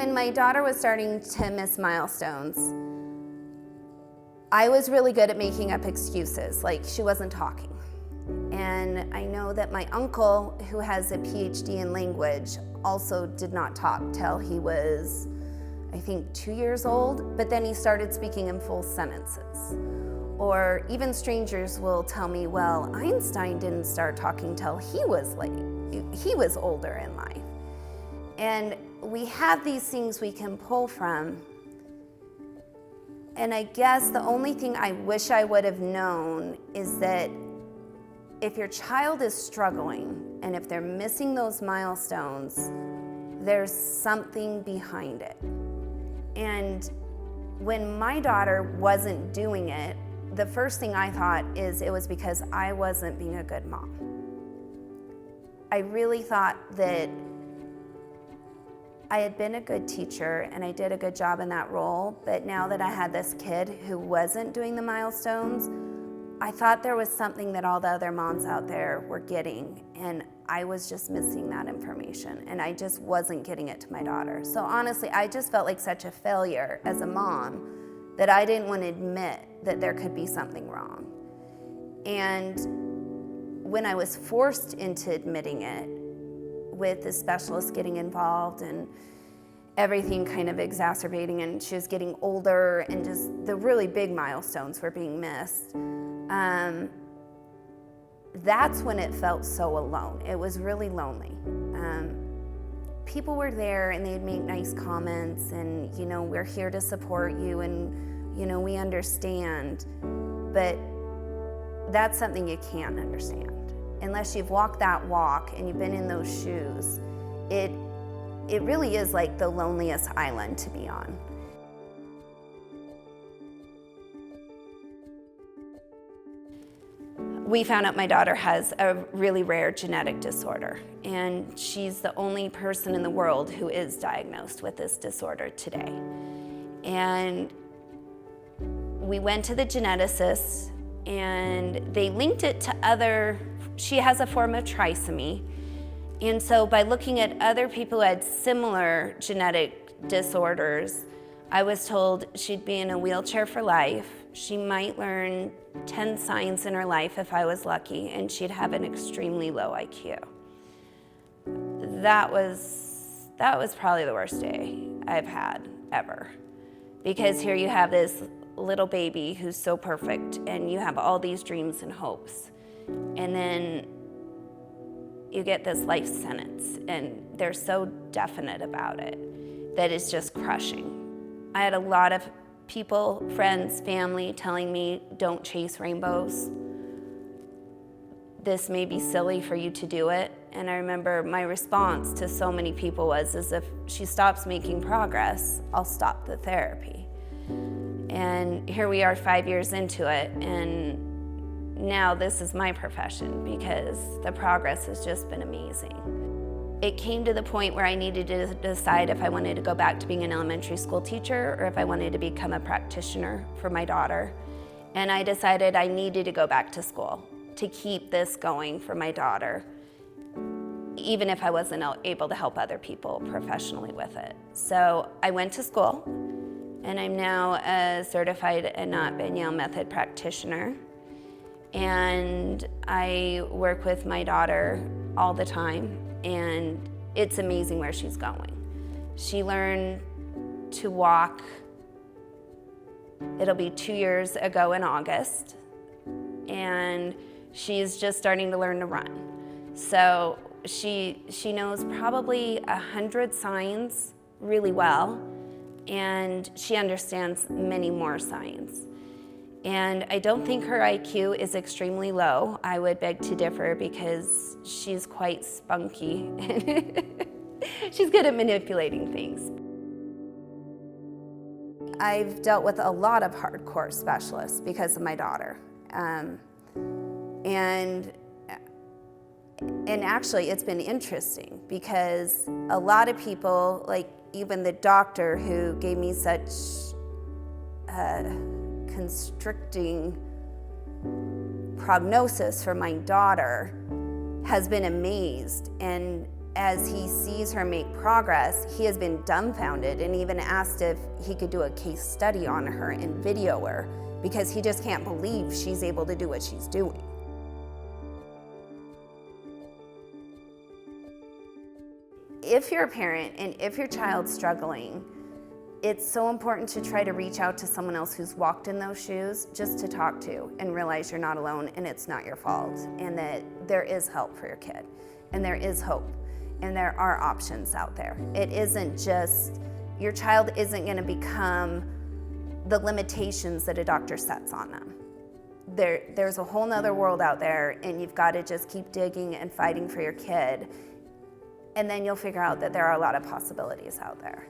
When my daughter was starting to miss milestones, I was really good at making up excuses, like she wasn't talking. And I know that my uncle, who has a PhD in language, also did not talk till he was, I think, 2 years old, but then he started speaking in full sentences. Or even strangers will tell me, well, Einstein didn't start talking till he was older in life. And we have these things we can pull from. And I guess the only thing I wish I would have known is that if your child is struggling and if they're missing those milestones, there's something behind it. And when my daughter wasn't doing it, the first thing I thought is it was because I wasn't being a good mom. I really thought that I had been a good teacher and I did a good job in that role, but now that I had this kid who wasn't doing the milestones, I thought there was something that all the other moms out there were getting, and I was just missing that information, and I just wasn't getting it to my daughter. So honestly, I just felt like such a failure as a mom that I didn't want to admit that there could be something wrong. And when I was forced into admitting it, with the specialist getting involved and everything kind of exacerbating, and she was getting older and just the really big milestones were being missed, that's when it felt so alone. It was really lonely. People were there and they'd make nice comments and, you know, we're here to support you and, you know, we understand, but that's something you can't understand. Unless you've walked that walk and you've been in those shoes, it really is like the loneliest island to be on. We found out my daughter has a really rare genetic disorder, and she's the only person in the world who is diagnosed with this disorder today. And we went to the geneticist, and they linked it to she has a form of trisomy. And so by looking at other people who had similar genetic disorders, I was told she'd be in a wheelchair for life. She might learn 10 signs in her life if I was lucky, and she'd have an extremely low IQ. That was probably the worst day I've had ever. Because here you have this little baby who's so perfect, and you have all these dreams and hopes. And then you get this life sentence, and they're so definite about it that it's just crushing. I had a lot of people, friends, family telling me, don't chase rainbows. This may be silly for you to do it. And I remember my response to so many people was, as if she stops making progress, I'll stop the therapy. And here we are 5 years into it, and now this is my profession because the progress has just been amazing. It came to the point where I needed to decide if I wanted to go back to being an elementary school teacher or if I wanted to become a practitioner for my daughter. And I decided I needed to go back to school to keep this going for my daughter, even if I wasn't able to help other people professionally with it. So I went to school, and I'm now a certified Anat Baniel Method practitioner. And I work with my daughter all the time, and it's amazing where she's going. She learned to walk, it'll be 2 years ago in August, and she's just starting to learn to run. So she knows probably 100 signs really well, and she understands many more signs. And I don't think her IQ is extremely low. I would beg to differ because she's quite spunky. She's good at manipulating things. I've dealt with a lot of hardcore specialists because of my daughter. And actually it's been interesting because a lot of people, like even the doctor who gave me such constricting prognosis for my daughter, has been amazed and as he sees her make progress, he has been dumbfounded and even asked if he could do a case study on her and video her, because he just can't believe she's able to do what she's doing. If you're a parent and if your child's struggling, it's so important to try to reach out to someone else who's walked in those shoes, just to talk to and realize you're not alone and it's not your fault, and that there is help for your kid and there is hope and there are options out there. It isn't just, your child isn't going to become the limitations that a doctor sets on them. There's a whole nother world out there, and you've got to just keep digging and fighting for your kid, and then you'll figure out that there are a lot of possibilities out there.